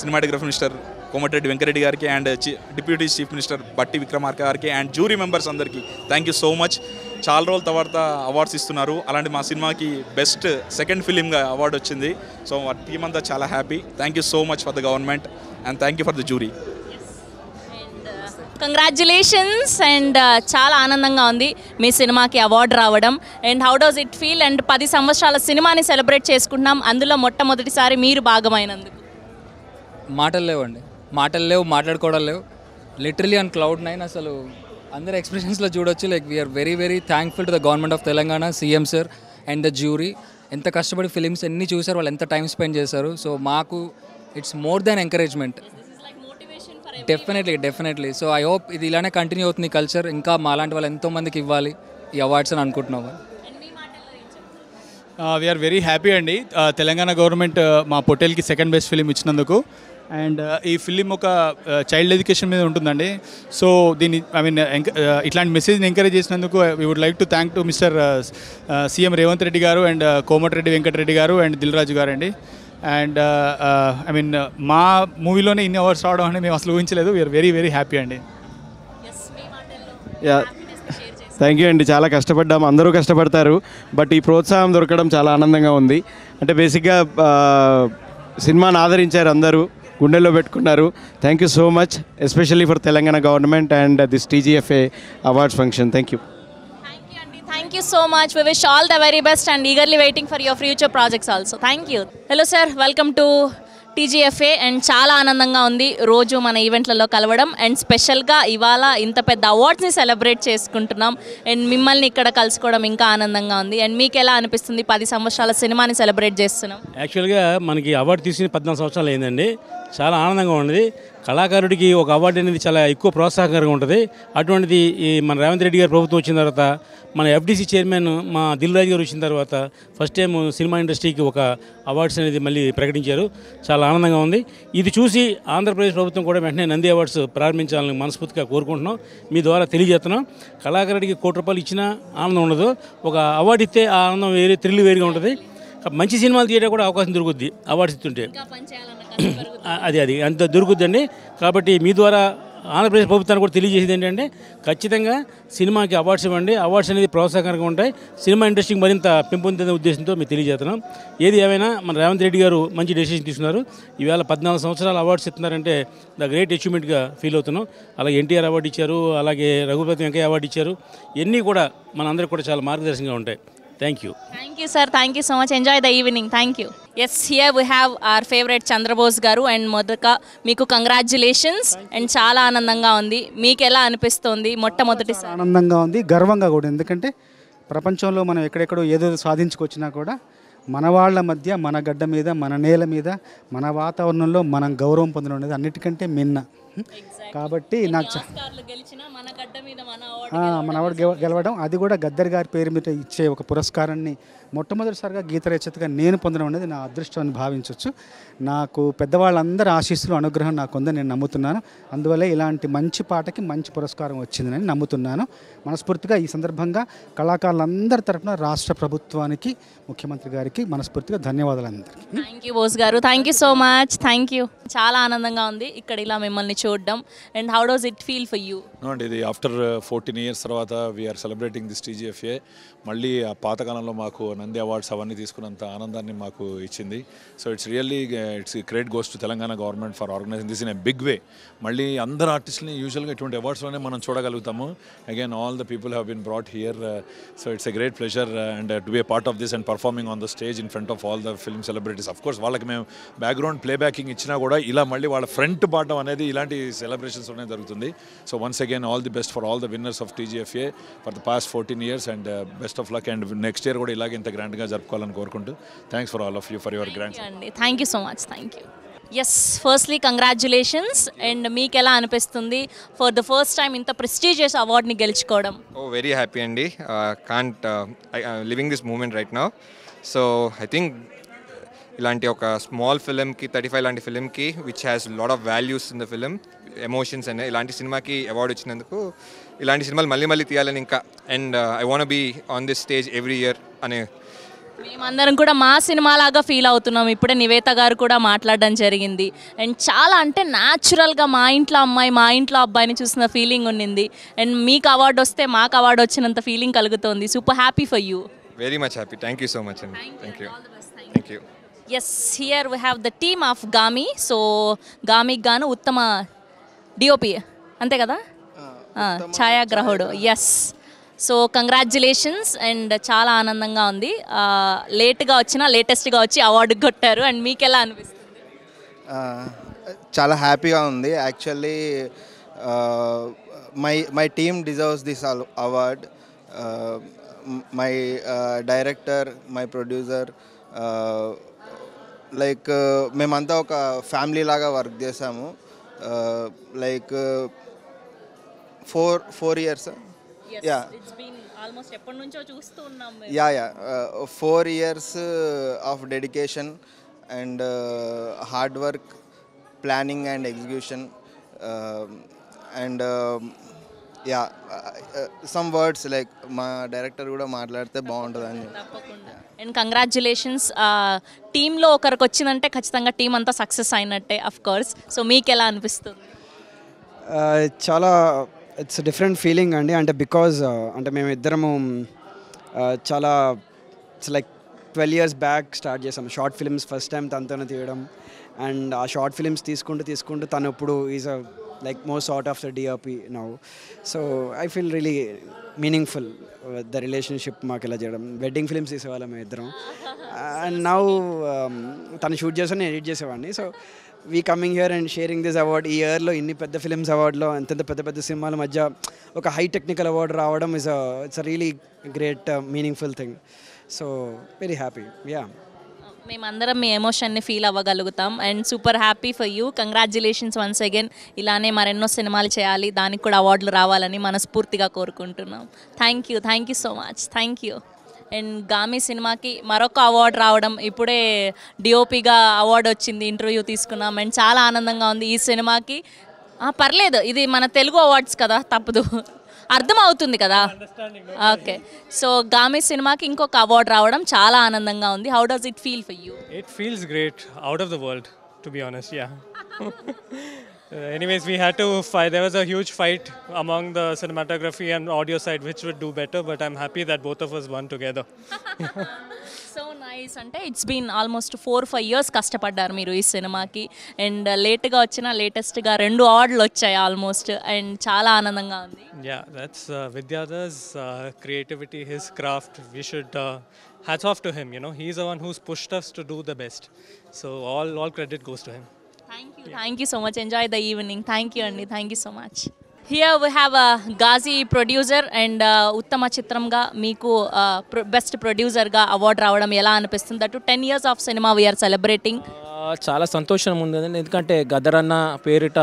సినిమాటోగ్రఫీ మినిస్టర్ కోమటిరెడ్డి వెంకరెడ్డి గారికి, అండ్ డిప్యూటీ చీఫ్ మినిస్టర్ బట్టి విక్రమార్క గారికి, అండ్ జ్యూరీ మెంబర్స్ అందరికీ థ్యాంక్ యూ సో మచ్. చాలా రోజుల తర్వాత అవార్డ్స్ ఇస్తున్నారు. అలాంటి మా సినిమాకి బెస్ట్ సెకండ్ ఫిలింగా అవార్డు వచ్చింది. సో మా టీం అంతా చాలా happy. Thank you so much for the government and thank you for the jury. Congratulations. And చాలా ఆనందంగా ఉంది మీ సినిమాకి అవార్డు రావడం. And how does it feel? And 10 సంవత్సరాల సినిమాని సెలబ్రేట్ చేసుకుంటున్నాం, అందులో మొట్టమొదటిసారి మీరు భాగమైనందుకు. మాటలు లేవండి, మాటలు లేవు, మాట్లాడుకోవడం లేవు. లిటరలీ ఆన్ Cloud9 అసలు అందరు ఎక్స్ప్రెషన్స్లో చూడొచ్చు. Like we are very very thankful to the government of Telangana, CM sir and the jury. ఎంత కష్టపడి ఫిలిమ్స్ ఎన్ని చూసారు, వాళ్ళు ఎంత టైం స్పెండ్ చేశారు. సో మాకు it's more than encouragement. Definitely. So I hope ఇది ఇలానే కంటిన్యూ అవుతుంది కల్చర్. ఇంకా మాలాంటి వాళ్ళు ఎంతోమందికి ఇవ్వాలి ఈ అవార్డ్స్ అని అనుకుంటున్నాము. వీఆర్ వెరీ హ్యాపీ అండి. తెలంగాణ గవర్నమెంట్ మా పొట్టేల్కి సెకండ్ బెస్ట్ ఫిలిం ఇచ్చినందుకు. అండ్ ఈ ఫిలిం ఒక చైల్డ్ ఎడ్యుకేషన్ మీద ఉంటుందండి. సో దీన్ని ఇట్లాంటి మెసేజ్ని ఎంకరేజ్ చేసినందుకు we would like to thank to mister CM Revanth Reddy garu and Komatireddy Venkatareddy గారు అండ్ దిల్ రాజు గారు అండి. అండ్ మా మూవీలోనే ఇన్ని అవార్డ్స్ రావడం అని మేము అసలు ఊహించలేదు. వీఆర్ వెరీ వెరీ హ్యాపీ అండి. థ్యాంక్ యూ అండి. చాలా కష్టపడ్డాము, అందరూ కష్టపడతారు, బట్ ఈ ప్రోత్సాహం దొరకడం చాలా ఆనందంగా ఉంది. అంటే బేసిక్గా సినిమాని ఆదరించారు, అందరూ గుండెల్లో పెట్టుకున్నారు. Thank you so much, especially for Telangana government and this TGFA awards function. Thank you. Thank you so much. We wish all the very best and eagerly waiting for your future projects also. Thank you. Hello sir, welcome to TGFA and చాలా ఆనందంగా ఉంది రోజు మన ఈవెంట్లలో కలవడం and స్పెషల్గా ఇవాళ ఇంత పెద్ద అవార్డ్స్ని సెలబ్రేట్ చేసుకుంటున్నాం అండ్ మిమ్మల్ని ఇక్కడ కలుసుకోవడం ఇంకా ఆనందంగా ఉంది. అండ్ మీకు ఎలా అనిపిస్తుంది 10 సంవత్సరాల సినిమాని సెలబ్రేట్ చేస్తున్నాం? యాక్చువల్గా మనకి అవార్డు తీసుకుని 14 సంవత్సరాలు అయిందండి. చాలా ఆనందంగా ఉన్నది. కళాకారుడికి ఒక అవార్డు అనేది చాలా ఎక్కువ ప్రోత్సాహకరంగా ఉంటుంది. అటువంటిది ఈ మన రేవంత్ రెడ్డి గారు ప్రభుత్వం వచ్చిన తర్వాత, మన FDC చైర్మన్ మా దిల్ రాజు గారు వచ్చిన తర్వాత ఫస్ట్ టైం సినిమా ఇండస్ట్రీకి ఒక అవార్డ్స్ అనేది మళ్ళీ ప్రకటించారు. చాలా ఆనందంగా ఉంది. ఇది చూసి ఆంధ్రప్రదేశ్ ప్రభుత్వం కూడా వెంటనే నంది అవార్డ్స్ ప్రారంభించాలని మనస్ఫూర్తిగా కోరుకుంటున్నాం. మీ ద్వారా తెలియజేస్తున్నాం. కళాకారుడికి ₹1 ఇచ్చినా ఆనందం ఉండదు, ఒక అవార్డు ఇస్తే ఆ ఆనందం వేరే, థ్రిల్ వేరుగా ఉంటుంది. మంచి సినిమాలు తీయడం కూడా అవకాశం దొరుకుద్ది అవార్డ్స్ ఇస్తుంటే, అది అంత దొరుకుద్దండి. కాబట్టి మీ ద్వారా ఆంధ్రప్రదేశ్ ప్రభుత్వానికి కూడా తెలియజేసేది ఏంటంటే ఖచ్చితంగా సినిమాకి అవార్డ్స్ ఇవ్వండి. అవార్డ్స్ అనేది ప్రోత్సాహకరంగా ఉంటాయి, సినిమా ఇండస్ట్రీకి మరింత పెంపొందించే ఉద్దేశంతో మీకు తెలియజేస్తున్నాం. ఏది ఏమైనా మన రేవంత్ రెడ్డి గారు మంచి డెసిషన్ తీసుకున్నారు. ఈవేళ 14 సంవత్సరాలు అవార్డ్స్ ఇస్తున్నారంటే ద గ్రేట్ అచీవ్మెంట్గా ఫీల్ అవుతున్నాం. అలాగే NTR అవార్డు ఇచ్చారు, అలాగే రఘుపతి వెంకయ్య అవార్డు ఇచ్చారు. ఇవన్నీ కూడా మనందరికీ కూడా చాలా మార్గదర్శకంగా ఉంటాయి. Thank you. Thank you sir, thank you so much. Enjoy the evening. Thank you. Yes, here we have our favorite Chandrabose garu and మొదట మీకు కంగ్రాచ్యులేషన్స్ అండ్ చాలా ఆనందంగా ఉంది. మీకు ఎలా అనిపిస్తుంది? మొట్టమొదటిసారి ఆనందంగా ఉంది, గర్వంగా కూడా. ఎందుకంటే ప్రపంచంలో మనం ఎక్కడెక్కడో ఏదో సాధించుకొచ్చినా కూడా మన వాళ్ళ మధ్య, మన గడ్డ మీద, మన నేల మీద, మన వాతావరణంలో మనం గౌరవం పొందడం అనేది అన్నిటికంటే మిన్న. కాబట్టి నాకు మన అవార్డు గెలవడం, అది కూడా గద్దర్ గారి పేరు మీద ఇచ్చే ఒక పురస్కారాన్ని మొట్టమొదటిసారిగా గీత రచయితగా నేను పొందడం అనేది నా అదృష్టం అని భావించవచ్చు. నాకు పెద్దవాళ్ళందరి ఆశీస్సులు, అనుగ్రహం నాకు ఉందని నేను నమ్ముతున్నాను. అందువల్లే ఇలాంటి మంచి పాటకి మంచి పురస్కారం వచ్చిందని నమ్ముతున్నాను. మనస్ఫూర్తిగా ఈ సందర్భంగా కళాకారులందరి తరఫున రాష్ట్ర ప్రభుత్వానికి, ముఖ్యమంత్రి గారికి మనస్ఫూర్తిగా ధన్యవాదాలు అందరికీ. థ్యాంక్ యూ బోస్ గారు, thank you so much. Thank you. చాలా ఆనందంగా ఉంది ఇక్కడ ఇలా మిమ్మల్ని చూడడం. And how does it feel for you? అండి, ఇది ఆఫ్టర్ 14 years తర్వాత వీఆర్ సెలబ్రేటింగ్ దిస్ TGFA. మళ్ళీ ఆ పాతకాలంలో మాకు నంది అవార్డ్స్ అవన్నీ తీసుకున్నంత ఆనందాన్ని మాకు ఇచ్చింది. So it's really credit goes to Telangana government for organising this in a big way. మళ్ళీ అందరు ఆర్టిస్ట్ని యూజువల్గా ఇటువంటి అవార్డ్స్లోనే మనం చూడగలుగుతాము. Again all the people have been brought here. So it's a great pleasure and to be a part of this and performing on the stage in front of all the film celebrities. Of course వాళ్ళకి మేము background ప్లేబ్యాకింగ్ ఇచ్చినా కూడా ఇలా మళ్ళీ వాళ్ళ front పాడడం అనేది ఇలాంటి సెలబ్రేషన్స్లోనే జరుగుతుంది. So once again all the best for all the winners of TGFA for the past 14 years and best of luck. And next year కూడా ఇలాగే ఇంత గ్రాండ్గా జరుపుకోవాలని కోరుకుంటూ thanks for all of you for your grand. Thank you so much. Thank you. Yes, firstly congratulations. And మీకు ఎలా అనిపిస్తుంది for the first time ఇంత ప్రెస్టీజియస్ అవార్డ్ని గెలుచుకోవడం? వెరీ హ్యాపీ అండి. Can't living this moment right now. So I think ఇలాంటి ఒక small ఫిలింకి 35 లాంటి ఫిలింకి which has lot of values in the film, emotions అనే ఇలాంటి సినిమాకి అవార్డు వచ్చినందుకు ఇలాంటి సినిమాలు మళ్ళీ మళ్ళీ తీయాలని ఇంకా. And I want be on this stage every year అనే. మేమందరం కూడా మా సినిమాలాగా ఫీల్ అవుతున్నాం. ఇప్పుడే నివేత గారు కూడా మాట్లాడడం జరిగింది. అండ్ చాలా అంటే న్యాచురల్గా మా ఇంట్లో అమ్మాయి, మా ఇంట్లో అబ్బాయిని చూసిన ఫీలింగ్ ఉన్నింది. అండ్ మీకు అవార్డు వస్తే మాకు అవార్డు వచ్చినంత ఫీలింగ్ కలుగుతుంది. Super happy for you. Very much happy. Thank you so much అండి. Thank you. Thank you. Yes, here we have the team of Gaami. సో గామికి గాను ఉత్తమ DOP అంతే కదా, ఛాయాగ్రాహుడు. Yes, so congratulations. అండ్ చాలా ఆనందంగా ఉంది. లేట్గా వచ్చినా లేటెస్ట్గా వచ్చి అవార్డు కొట్టారు. అండ్ మీకు ఎలా అనిపిస్తుంది? చాలా హ్యాపీగా ఉంది. Actually my team deserves this award. My director, my producer, like మేమంతా ఒక ఫ్యామిలీ లాగా వర్క్ చేసాము. Like 4 years. Yeah, 4 years of dedication and hard work, planning and execution. And yeah, some words like మా డైరెక్టర్ కూడా మాట్లాడితే బాగుంటుందని. And congratulations. టీంలో ఒకరికి వచ్చిందంటే ఖచ్చితంగా టీం అంతా సక్సెస్ అయినట్టే, అఫ్ కోర్స్. సో మీకు ఎలా అనిపిస్తుంది? చాలా ఇట్స్ డిఫరెంట్ ఫీలింగ్ అండి. అంటే బికాజ్ అంటే మేము ఇద్దరము చాలా it's like 12 years back start చేసాం షార్ట్ ఫిల్మ్స్. ఫస్ట్ టైం తనతోనే తీయడం అండ్ ఆ షార్ట్ ఫిల్మ్స్ తీసుకుంటూ తను ఇప్పుడు is a like most out of the DRP now. So I feel really meaningful the relationship మాకు ఇలా చేయడం. వెడ్డింగ్ ఫిల్మ్స్ తీసేవాళ్ళం మేము ఇద్దరం అండ్ నౌ తను షూట్ చేసాను, నేను ఎడిట్ చేసేవాడిని. So we coming here and sharing this award. ఈ ఇయర్లో ఇన్ని పెద్ద ఫిల్మ్స్ అవార్డులో అంతంత పెద్ద సినిమాల మధ్య ఒక హై టెక్నికల్ అవార్డు రావడం it's a really great meaningful thing. So very happy. Yeah, మేమందరం మీ ఎమోషన్ని ఫీల్ అవ్వగలుగుతాం and super happy for you. Congratulations once again. ఇలానే మరెన్నో సినిమాలు చేయాలి, దానికి కూడా అవార్డులు రావాలని మనస్ఫూర్తిగా కోరుకుంటున్నాం. Thank you so much. Thank you. And Gaami సినిమాకి మరొక అవార్డు రావడం, ఇప్పుడే డిఓపిగా అవార్డు వచ్చింది, ఇంటర్వ్యూ తీసుకున్నాం అండ్ చాలా ఆనందంగా ఉంది. ఈ సినిమాకి పర్లేదు, ఇది మన తెలుగు అవార్డ్స్ కదా, తప్పదు, అర్థం అవుతుంది కదా. ఓకే, సో గామి సినిమాకి ఇంకొక అవార్డు రావడం చాలా ఆనందంగా ఉంది. How does it feel for you? It feels great, out of the world, to be honest, yeah. Anyways, we had to fight. There was a huge fight among the cinematography and audio side, which would do better, but I'm happy that both of us won together. So nice. అంటే it's been almost 4-5 years కష్టపడ్డారు మీరు ఈ సినిమాకి and లేట్గా వచ్చిన లేటెస్ట్గా 2 అవార్డులు వచ్చాయి ఆల్మోస్ట్ అండ్ చాలా ఆనందంగా ఉంది. Yeah, that's Vidyadhar's creativity, his craft. We should hats off to him. You know, he's the one who's pushed us to do the best. So all credit goes to him. Thank you so much. Enjoy the evening. Thank you Andy. Thank you so much. Here we have a Ghazi producer and Uttama Chitramga meeku best producer ga award రావడం ఎలా అనిపిస్తుంది? That 10 years of cinema we are celebrating. చాలా సంతోషం ఉంది ఎందుకంటే గదర్ అన్న పేరిట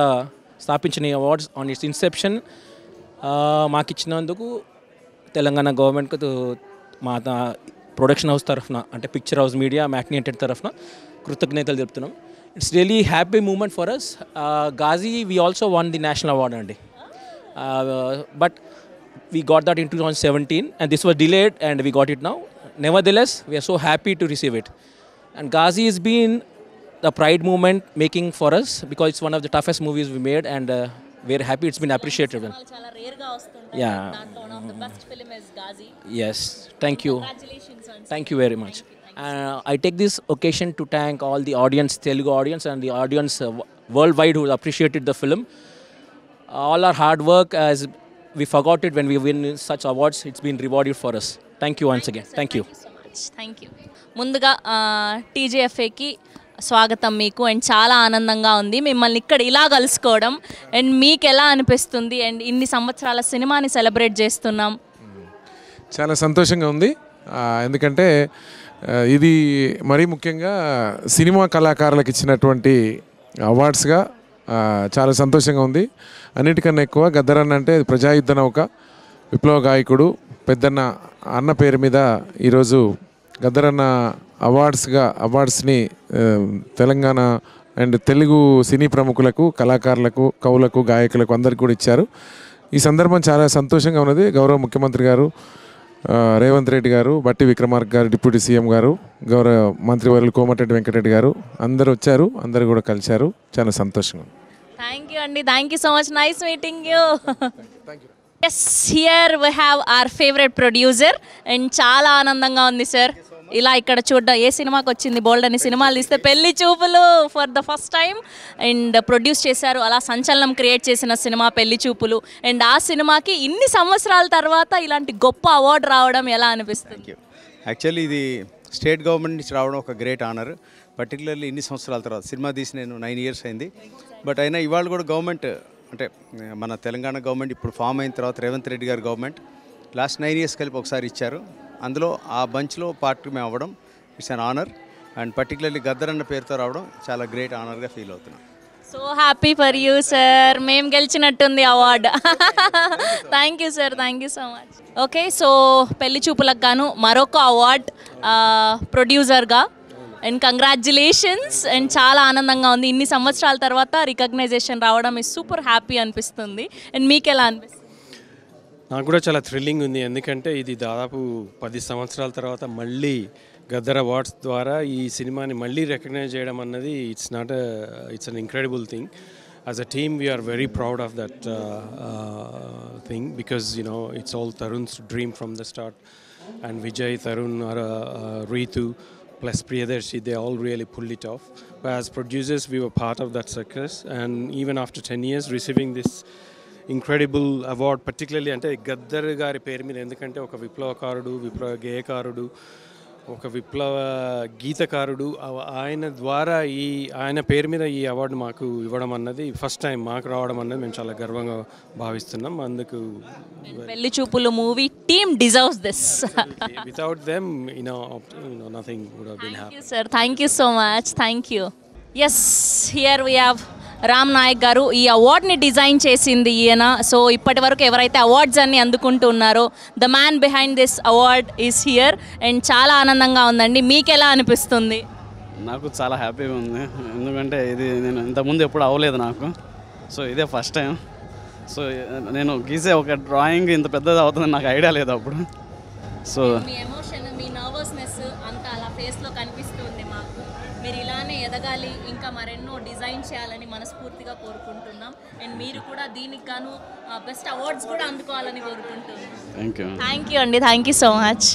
స్థాపించిన ఈ అవార్డ్స్ ఆన్ ఇట్స్ ఇన్సెప్షన్ మాకు ఇచ్చినందుకు తెలంగాణ గవర్నమెంట్కు మా ప్రొడక్షన్ హౌస్ తరఫున అంటే పిక్చర్ హౌస్ మీడియా మ్యాక్నీ ఎంటర్టైన్మెంట్ తరఫున కృతజ్ఞతలు చెప్తున్నాం. It's really happy moment for us. Ghazi we also won the national award అండి. But we got that in 2017 and this was delayed and we got it now. Nevertheless, we are so happy to receive it. And Ghazi has been the pride movement making for us because it's one of the toughest movies we made and we're happy it's been appreciated. చాలా rare గా వస్తుంటాయి. Yeah. దాంట్లో one of the best film is Ghazi. Yes, thank you. Congratulations on Thank you very much. I take this occasion to thank all the audience, Telugu audience and the audience worldwide who appreciated the film. All our hard work, as we forgot it when we win such awards, it's been rewarded for us. Thank you once again. Thank you. Thank you. ముందుగా టీజేఎఫ్ఏకి స్వాగతం మీకు and చాలా ఆనందంగా ఉంది మిమ్మల్ని ఇక్కడ ఇలా కలుసుకోవడం అండ్ మీకు ఎలా అనిపిస్తుంది అండ్ ఇన్ని సంవత్సరాల సినిమాని సెలబ్రేట్ చేస్తున్నాం? చాలా సంతోషంగా ఉంది ఎందుకంటే ఇది మరీ ముఖ్యంగా సినిమా కళాకారులకు ఇచ్చినటువంటి అవార్డ్స్గా చాలా సంతోషంగా ఉంది. అన్నిటికన్నా ఎక్కువ గద్దరన్న అంటే ప్రజాయుద్ధ నౌక విప్లవ గాయకుడు పెద్దన్న అన్న పేరు మీద ఈరోజు గద్దరన్న అవార్డ్స్ని తెలంగాణ అండ్ తెలుగు సినీ ప్రముఖులకు కళాకారులకు కవులకు గాయకులకు అందరికీ కూడా ఇచ్చారు. ఈ సందర్భం చాలా సంతోషంగా ఉన్నది. గౌరవ ముఖ్యమంత్రి గారు రేవంత్ రెడ్డి గారు, బట్టి విక్రమార్క గారు, డిప్యూటీ సీఎం గారు, గౌరవ మంత్రివర్యులు కోమటిరెడ్డి వెంకటరెడ్డి గారు అందరూ వచ్చారు, అందరూ కూడా కలిశారు. చాలా సంతోషంగా. థ్యాంక్ యూ అండి. Thank you so much. Nice meeting you. Yes, here we have our favourite producer and చాలా ఆనందంగా ఉంది సార్ ఇలా ఇక్కడ చూడ్డం. ఏ సినిమాకి వచ్చింది బోల్డ్ అని సినిమాలు తీస్తే పెళ్లి చూపులు for the first time and produce చేశారు. అలా సంచలనం క్రియేట్ చేసిన సినిమా పెళ్లి చూపులు అండ్ ఆ సినిమాకి ఇన్ని సంవత్సరాల తర్వాత ఇలాంటి గొప్ప అవార్డు రావడం ఎలా అనిపిస్తుంది? యాక్చువల్లీ ఇది స్టేట్ గవర్నమెంట్ నుంచి రావడం ఒక గ్రేట్ ఆనర్. పర్టికులర్లీ ఇన్ని సంవత్సరాల తర్వాత సినిమా తీసి నేను 9 years అయింది. బట్ అయినా ఇవాళ కూడా గవర్నమెంట్ అంటే మన తెలంగాణ గవర్నమెంట్ ఇప్పుడు ఫామ్ అయిన తర్వాత రేవంత్ రెడ్డి గారి గవర్నమెంట్ లాస్ట్ 9 years కలిపి ఒకసారి ఇచ్చారు. అందులో ఆ బంచ్లో పార్ట్ మేము అవ్వడం it's an honour and particularly Gaddar అన్న పేరుతో రావడం చాలా గ్రేట్ ఆనర్గా ఫీల్ అవుతున్నాం. So happy for you sir. మేము గెలిచినట్టుంది award. Thank you sir. Thank you so much. Okay, so పెళ్లి చూపులకు గాను మరొక అవార్డ్ ప్రొడ్యూసర్గా అండ్ కంగ్రాచ్యులేషన్స్ అండ్ చాలా ఆనందంగా ఉంది. ఇన్ని సంవత్సరాల తర్వాత రికగ్నైజేషన్ రావడం ఇస్ సూపర్ హ్యాపీ అనిపిస్తుంది. అండ్ మీకు ఎలా అనిపిస్తుంది? నాకు కూడా చాలా థ్రిల్లింగ్ ఉంది ఎందుకంటే ఇది దాదాపు 10 సంవత్సరాల తర్వాత మళ్ళీ గద్దర్ అవార్డ్స్ ద్వారా ఈ సినిమాని మళ్ళీ రికగ్నైజ్ చేయడం అన్నది it's an incredible thing. as a team, we are very proud of that thing because, you know, it's all Tarun's dream from the start. And Vijay, Tarun, Ritu, plus Priyadarshi, they all really pulled it off. But as producers, we were part of that success. And even after 10 years, receiving this incredible award, particularly అంటే గద్దర్ గారి పేరు మీద, ఎందుకంటే ఒక విప్లవకారుడు, విప్లవ గేయకారుడు, ఒక విప్లవ గీతకారుడు, ఆయన ద్వారా ఆయన పేరు మీద ఈ అవార్డు మాకు ఇవ్వడం అన్నది ఫస్ట్ టైం మాకు రావడం అన్నది మేము చాలా గర్వంగా భావిస్తున్నాం. అందుకు Pelli Choopulu movie team deserves this. Without them nothing would have been happen. Sir, thank you so much. Thank you. Yes, here we have Ram Nayak garu. ఈ అవార్డ్ని డిజైన్ చేసింది ఈయన. సో ఇప్పటి వరకు ఎవరైతే అవార్డ్స్ అన్ని అందుకుంటున్నారో the man behind this award is here. And చాలా ఆనందంగా ఉందండి. మీకు ఎలా అనిపిస్తుంది? నాకు చాలా హ్యాపీగా ఉంది, ఎందుకంటే ఇది నేను ఇంతకుముందు ఎప్పుడు అవ్వలేదు నాకు. సో ఇదే ఫస్ట్ టైం. సో నేను గీసే ఒక డ్రాయింగ్ ఇంత పెద్దది అవుతుందని నాకు ఐడియా లేదు అప్పుడు. సో మీ ఎమోషన్, మీ నర్వస్నెస్ అంతా అలా ఫేస్లో కనిపిస్తుంది మాకు. మీరు ఇలానే ఎదగాలి, ఇంకా మరెన్నో డిజైన్ చేయాలని మనస్ఫూర్తిగా కోరుకుంటున్నాం. అండ్ మీరు కూడా దీనికి గాను బెస్ట్ అవార్డ్స్ కూడా అందుకోవాలని కోరుకుంటున్నాం. థ్యాంక్ యూ అండి. Thank you so much.